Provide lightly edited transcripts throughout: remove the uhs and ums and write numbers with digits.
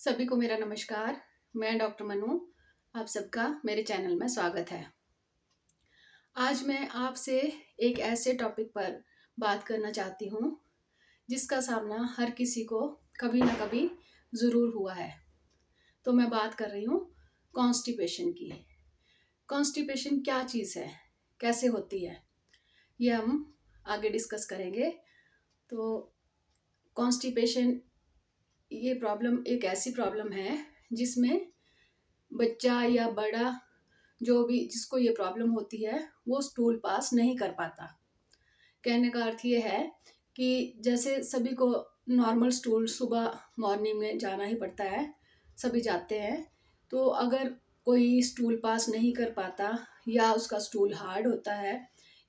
सभी को मेरा नमस्कार। मैं डॉक्टर मनु। आप सबका मेरे चैनल में स्वागत है। आज मैं आपसे एक ऐसे टॉपिक पर बात करना चाहती हूँ जिसका सामना हर किसी को कभी ना कभी ज़रूर हुआ है। तो मैं बात कर रही हूँ कॉन्स्टिपेशन की। कॉन्स्टिपेशन क्या चीज़ है, कैसे होती है, ये हम आगे डिस्कस करेंगे। तो कॉन्स्टिपेशन ये प्रॉब्लम एक ऐसी प्रॉब्लम है जिसमें बच्चा या बड़ा जो भी जिसको ये प्रॉब्लम होती है वो स्टूल पास नहीं कर पाता। कहने का अर्थ ये है कि जैसे सभी को नॉर्मल स्टूल सुबह मॉर्निंग में जाना ही पड़ता है, सभी जाते हैं। तो अगर कोई स्टूल पास नहीं कर पाता या उसका स्टूल हार्ड होता है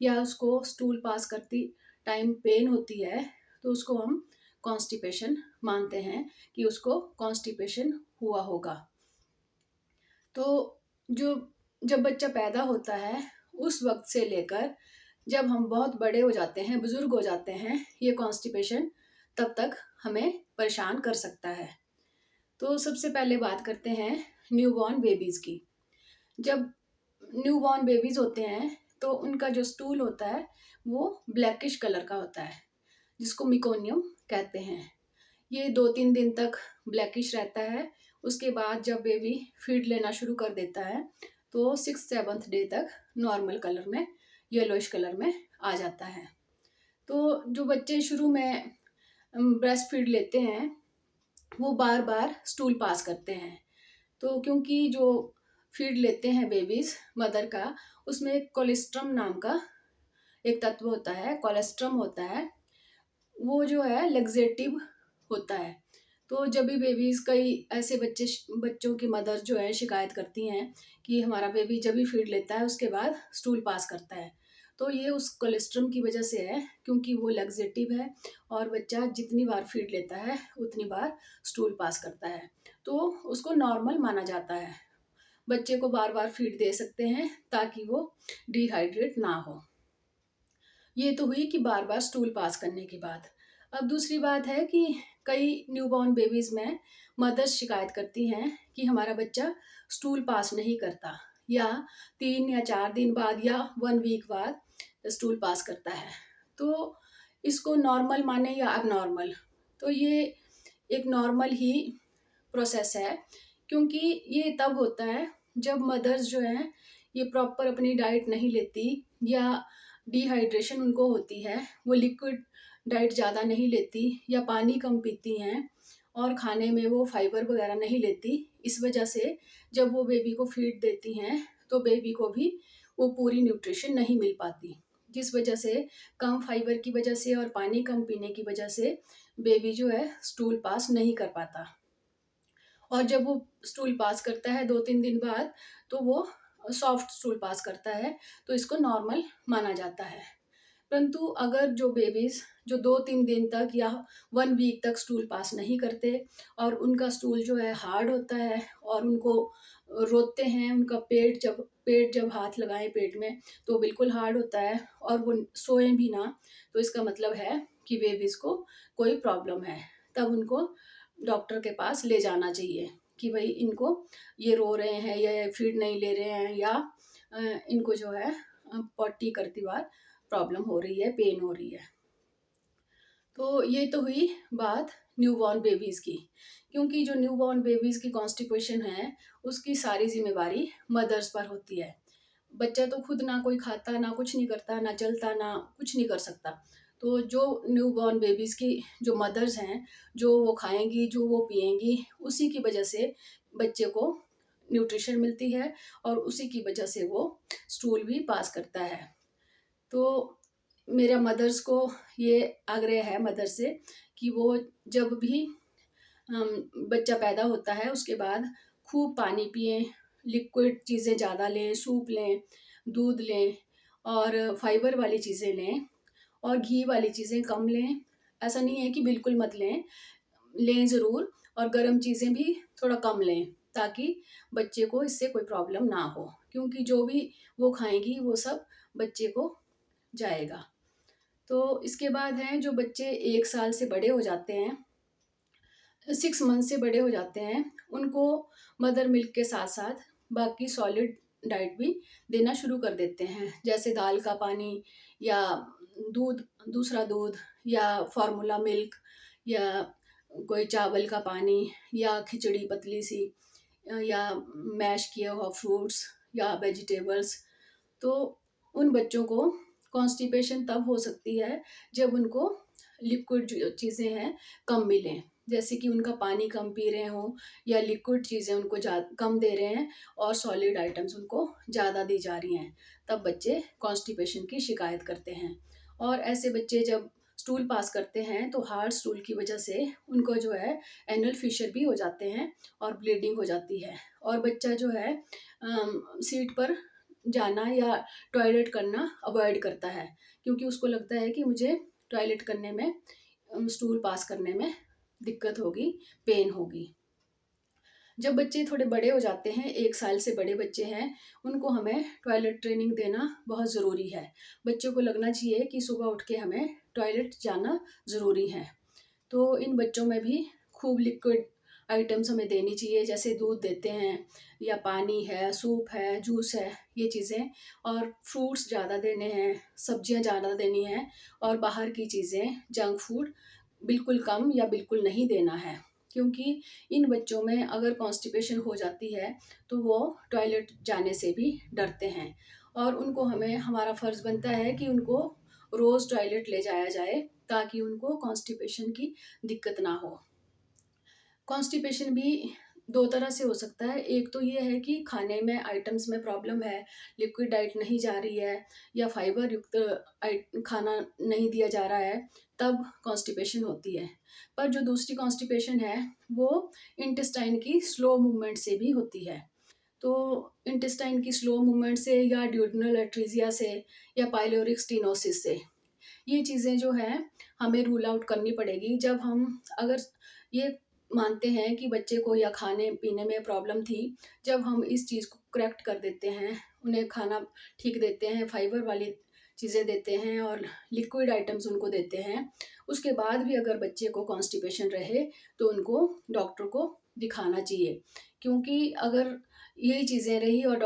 या उसको स्टूल पास करती टाइम पेन होती है तो उसको हम कॉन्स्टिपेशन मानते हैं कि उसको कॉन्स्टिपेशन हुआ होगा। तो जो जब बच्चा पैदा होता है उस वक्त से लेकर जब हम बहुत बड़े हो जाते हैं, बुजुर्ग हो जाते हैं, ये कॉन्स्टिपेशन तब तक हमें परेशान कर सकता है। तो सबसे पहले बात करते हैं न्यूबॉर्न बेबीज़ की। जब न्यूबॉर्न बेबीज़ होते हैं तो उनका जो स्टूल होता है वो ब्लैकिश कलर का होता है, जिसको मिकोनियम कहते हैं। ये 2-3 दिन तक ब्लैकिश रहता है। उसके बाद जब बेबी फीड लेना शुरू कर देता है तो 6-7th डे तक नॉर्मल कलर में, येलोइश कलर में आ जाता है। तो जो बच्चे शुरू में ब्रेस्ट फीड लेते हैं वो बार बार स्टूल पास करते हैं। तो क्योंकि जो फीड लेते हैं बेबीज़ मदर का, उसमें एक कोलेस्ट्रम नाम का एक तत्व होता है, कोलेस्ट्रम होता है। वो जो है लैक्सेटिव होता है। तो जब भी बेबीज़ कई ऐसे बच्चों की मदर जो है शिकायत करती हैं कि हमारा बेबी जब भी फीड लेता है उसके बाद स्टूल पास करता है, तो ये उस कोलेस्ट्रम की वजह से है, क्योंकि वो लैक्सेटिव है और बच्चा जितनी बार फीड लेता है उतनी बार स्टूल पास करता है, तो उसको नॉर्मल माना जाता है। बच्चे को बार बार फीड दे सकते हैं ताकि वो डिहाइड्रेट ना हो। ये तो हुई कि बार बार स्टूल पास करने की बात। अब दूसरी बात है कि कई न्यूबॉर्न बेबीज़ में मदर्स शिकायत करती हैं कि हमारा बच्चा स्टूल पास नहीं करता, या 3 या 4 दिन बाद या 1 वीक बाद स्टूल पास करता है। तो इसको नॉर्मल माने या अबनॉर्मल, तो ये एक नॉर्मल ही प्रोसेस है, क्योंकि ये तब होता है जब मदर्स जो हैं ये प्रॉपर अपनी डाइट नहीं लेती या डिहाइड्रेशन उनको होती है, वो लिक्विड डाइट ज़्यादा नहीं लेती या पानी कम पीती हैं और खाने में वो फाइबर वगैरह नहीं लेती। इस वजह से जब वो बेबी को फीड देती हैं तो बेबी को भी वो पूरी न्यूट्रिशन नहीं मिल पाती, जिस वजह से कम फाइबर की वजह से और पानी कम पीने की वजह से बेबी जो है स्टूल पास नहीं कर पाता। और जब वो स्टूल पास करता है 2-3 दिन बाद तो वो सॉफ्ट स्टूल पास करता है, तो इसको नॉर्मल माना जाता है। परंतु अगर जो बेबीज़ जो 2-3 दिन तक या 1 वीक तक स्टूल पास नहीं करते और उनका स्टूल जो है हार्ड होता है और उनको रोते हैं, उनका पेट जब हाथ लगाएँ पेट में तो बिल्कुल हार्ड होता है और वो सोएँ भी ना, तो इसका मतलब है कि बेबीज़ को कोई प्रॉब्लम है। तब उनको डॉक्टर के पास ले जाना चाहिए कि भई इनको ये रो रहे हैं या ये फीड नहीं ले रहे हैं या इनको जो है पॉटी करती बार प्रॉब्लम हो रही है, पेन हो रही है। तो ये तो हुई बात न्यूबॉर्न बेबीज़ की, क्योंकि जो न्यूबॉर्न बेबीज़ की कॉन्स्टिपेशन है उसकी सारी ज़िम्मेवारी मदर्स पर होती है। बच्चा तो खुद ना कोई खाता, ना कुछ नहीं करता, ना चलता, ना कुछ नहीं कर सकता। तो जो न्यूबॉर्न बेबीज़ की जो मदर्स हैं, जो वो खाएँगी, जो वो पिएँगी, उसी की वजह से बच्चे को न्यूट्रिशन मिलती है और उसी की वजह से वो स्टूल भी पास करता है। तो मेरा मदर्स को ये आग्रह है मदर से कि वो जब भी बच्चा पैदा होता है उसके बाद खूब पानी पिएँ, लिक्विड चीज़ें ज़्यादा लें, सूप लें, दूध लें और फाइबर वाली चीज़ें लें और घी वाली चीज़ें कम लें। ऐसा नहीं है कि बिल्कुल मत लें, लें ज़रूर, और गरम चीज़ें भी थोड़ा कम लें ताकि बच्चे को इससे कोई प्रॉब्लम ना हो, क्योंकि जो भी वो खाएँगी वो सब बच्चे को जाएगा। तो इसके बाद हैं जो बच्चे 1 साल से बड़े हो जाते हैं, 6 मंथ से बड़े हो जाते हैं उनको मदर मिल्क के साथ साथ बाकी सॉलिड डाइट भी देना शुरू कर देते हैं, जैसे दाल का पानी या दूध, दूसरा दूध या फार्मूला मिल्क या कोई चावल का पानी या खिचड़ी पतली सी या मैश किए हुआ फ्रूट्स या वेजिटेबल्स। तो उन बच्चों को कॉन्स्टिपेशन तब हो सकती है जब उनको लिक्विड जो चीज़ें हैं कम मिलें, जैसे कि उनका पानी कम पी रहे हों या लिक्विड चीज़ें उनको कम दे रहे हैं और सॉलिड आइटम्स उनको ज़्यादा दी जा रही हैं, तब बच्चे कॉन्स्टिपेशन की शिकायत करते हैं। और ऐसे बच्चे जब स्टूल पास करते हैं तो हार्ड स्टूल की वजह से उनको जो है एनल फिशर भी हो जाते हैं और ब्लीडिंग हो जाती है, और बच्चा जो है सीट पर जाना या टॉयलेट करना अवॉइड करता है, क्योंकि उसको लगता है कि मुझे टॉयलेट करने में, स्टूल पास करने में दिक्कत होगी, पेन होगी। जब बच्चे थोड़े बड़े हो जाते हैं, 1 साल से बड़े बच्चे हैं, उनको हमें टॉयलेट ट्रेनिंग देना बहुत ज़रूरी है। बच्चों को लगना चाहिए कि सुबह उठ के हमें टॉयलेट जाना ज़रूरी है। तो इन बच्चों में भी खूब लिक्विड आइटम्स हमें देनी चाहिए, जैसे दूध देते हैं या पानी है, सूप है, जूस है, ये चीज़ें। और फ्रूट्स ज़्यादा देने हैं, सब्जियां ज़्यादा देनी हैं, और बाहर की चीज़ें, जंक फूड बिल्कुल कम या बिल्कुल नहीं देना है, क्योंकि इन बच्चों में अगर कॉन्स्टिपेशन हो जाती है तो वो टॉयलेट जाने से भी डरते हैं, और उनको हमें, हमारा फ़र्ज़ बनता है कि उनको रोज़ टॉयलेट ले जाया जाए ताकि उनको कॉन्स्टिपेशन की दिक्कत ना हो। कॉन्स्टिपेशन भी 2 तरह से हो सकता है। एक तो ये है कि खाने में आइटम्स में प्रॉब्लम है, लिक्विड डाइट नहीं जा रही है या फाइबर युक्त खाना नहीं दिया जा रहा है, तब कॉन्स्टिपेशन होती है। पर जो दूसरी कॉन्स्टिपेशन है वो इंटेस्टाइन की स्लो मूवमेंट से भी होती है। तो इंटेस्टाइन की स्लो मूवमेंट से या ड्यूडेनल एट्रीजिया से या पाइलोरिक स्टेनोसिस से, ये चीज़ें जो हैं हमें रूल आउट करनी पड़ेगी। जब हम अगर ये मानते हैं कि बच्चे को या खाने पीने में प्रॉब्लम थी, जब हम इस चीज़ को करेक्ट कर देते हैं, उन्हें खाना ठीक देते हैं, फाइबर वाली चीज़ें देते हैं और लिक्विड आइटम्स उनको देते हैं, उसके बाद भी अगर बच्चे को कॉन्स्टिपेशन रहे तो उनको डॉक्टर को दिखाना चाहिए। क्योंकि अगर यही चीज़ें रही और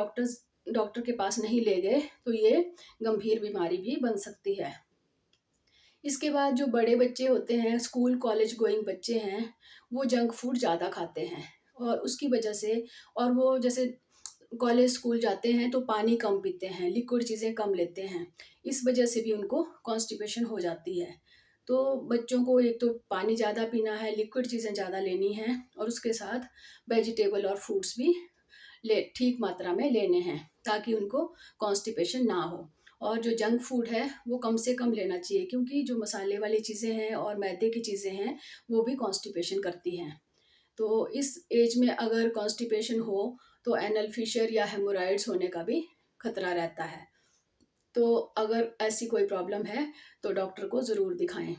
डॉक्टर के पास नहीं ले गए तो ये गंभीर बीमारी भी बन सकती है। इसके बाद जो बड़े बच्चे होते हैं, स्कूल कॉलेज गोइंग बच्चे हैं, वो जंक फूड ज़्यादा खाते हैं, और उसकी वजह से, और वो जैसे कॉलेज स्कूल जाते हैं तो पानी कम पीते हैं, लिक्विड चीज़ें कम लेते हैं, इस वजह से भी उनको कॉन्स्टिपेशन हो जाती है। तो बच्चों को एक तो पानी ज़्यादा पीना है, लिक्विड चीज़ें ज़्यादा लेनी हैं, और उसके साथ वेजिटेबल और फ्रूट्स भी ले ठीक मात्रा में लेने हैं ताकि उनको कॉन्स्टिपेशन ना हो। और जो जंक फूड है वो कम से कम लेना चाहिए, क्योंकि जो मसाले वाली चीज़ें हैं और मैदे की चीज़ें हैं वो भी कॉन्स्टिपेशन करती हैं। तो इस एज में अगर कॉन्स्टिपेशन हो तो एनल फिशर या हेमोरॉइड्स होने का भी खतरा रहता है। तो अगर ऐसी कोई प्रॉब्लम है तो डॉक्टर को ज़रूर दिखाएं।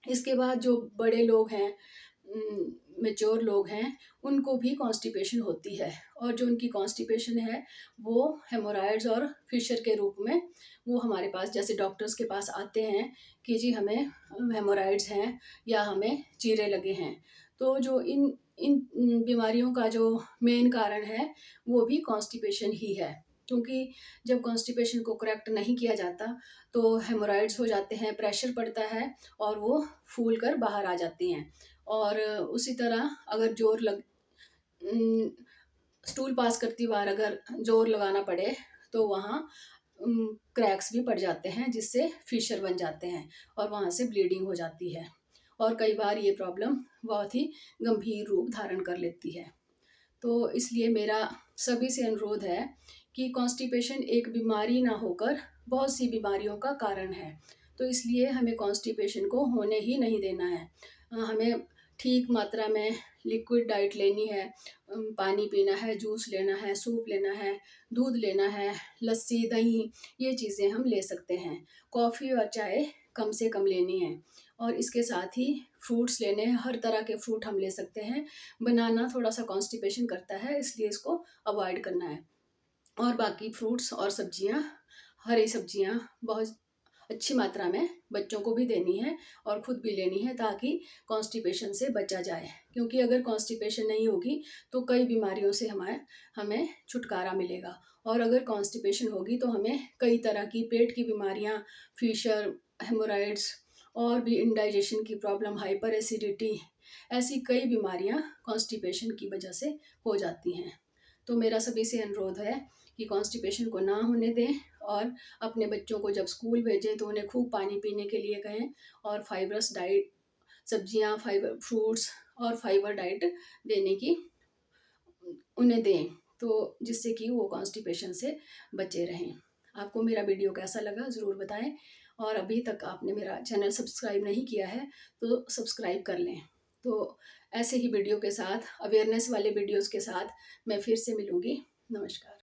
इसके बाद जो बड़े लोग हैं, मैच्योर लोग हैं, उनको भी कॉन्स्टिपेशन होती है, और जो उनकी कॉन्स्टिपेशन है वो हेमोरॉइड्स और फिशर के रूप में वो हमारे पास, जैसे डॉक्टर्स के पास आते हैं कि जी हमें हेमोरॉइड्स हैं या हमें चीरे लगे हैं। तो जो इन इन बीमारियों का जो मेन कारण है वो भी कॉन्स्टिपेशन ही है, क्योंकि जब कॉन्स्टिपेशन को करेक्ट नहीं किया जाता तो हेमोरॉइड्स हो जाते हैं, प्रेशर पड़ता है और वो फूल कर बाहर आ जाती हैं। और उसी तरह अगर स्टूल पास करती बार अगर जोर लगाना पड़े तो वहाँ क्रैक्स भी पड़ जाते हैं, जिससे फिशर बन जाते हैं और वहाँ से ब्लीडिंग हो जाती है, और कई बार ये प्रॉब्लम बहुत ही गंभीर रूप धारण कर लेती है। तो इसलिए मेरा सभी से अनुरोध है कि कॉन्स्टिपेशन एक बीमारी ना होकर बहुत सी बीमारियों का कारण है। तो इसलिए हमें कॉन्स्टिपेशन को होने ही नहीं देना है। हमें ठीक मात्रा में लिक्विड डाइट लेनी है, पानी पीना है, जूस लेना है, सूप लेना है, दूध लेना है, लस्सी, दही, ये चीज़ें हम ले सकते हैं। कॉफ़ी और चाय कम से कम लेनी है, और इसके साथ ही फ्रूट्स लेने हैं, हर तरह के फ्रूट हम ले सकते हैं। बनाना थोड़ा सा कॉन्स्टिपेशन करता है, इसलिए इसको अवॉइड करना है। और बाकी फ्रूट्स और सब्जियां, हरी सब्जियां बहुत अच्छी मात्रा में बच्चों को भी देनी है और खुद भी लेनी है, ताकि कॉन्स्टिपेशन से बचा जाए। क्योंकि अगर कॉन्स्टिपेशन नहीं होगी तो कई बीमारियों से हमें छुटकारा मिलेगा। और अगर कॉन्स्टिपेशन होगी तो हमें कई तरह की पेट की बीमारियां, फीशर, हेमोराइड्स और भी इंडाइजेशन की प्रॉब्लम, हाइपर एसिडिटी, ऐसी कई बीमारियां कॉन्स्टिपेशन की वजह से हो जाती हैं। तो मेरा सभी से अनुरोध है कि कॉन्स्टिपेशन को ना होने दें, और अपने बच्चों को जब स्कूल भेजें तो उन्हें खूब पानी पीने के लिए कहें, और फाइबरस डाइट, सब्जियां, फाइबर फ्रूट्स और फाइबर डाइट देने की उन्हें दें, तो जिससे कि वो कॉन्स्टिपेशन से बचे रहें। आपको मेरा वीडियो कैसा लगा ज़रूर बताएं, और अभी तक आपने मेरा चैनल सब्सक्राइब नहीं किया है तो सब्सक्राइब कर लें। तो ऐसे ही वीडियो के साथ, अवेयरनेस वाले वीडियोस के साथ मैं फिर से मिलूँगी। नमस्कार।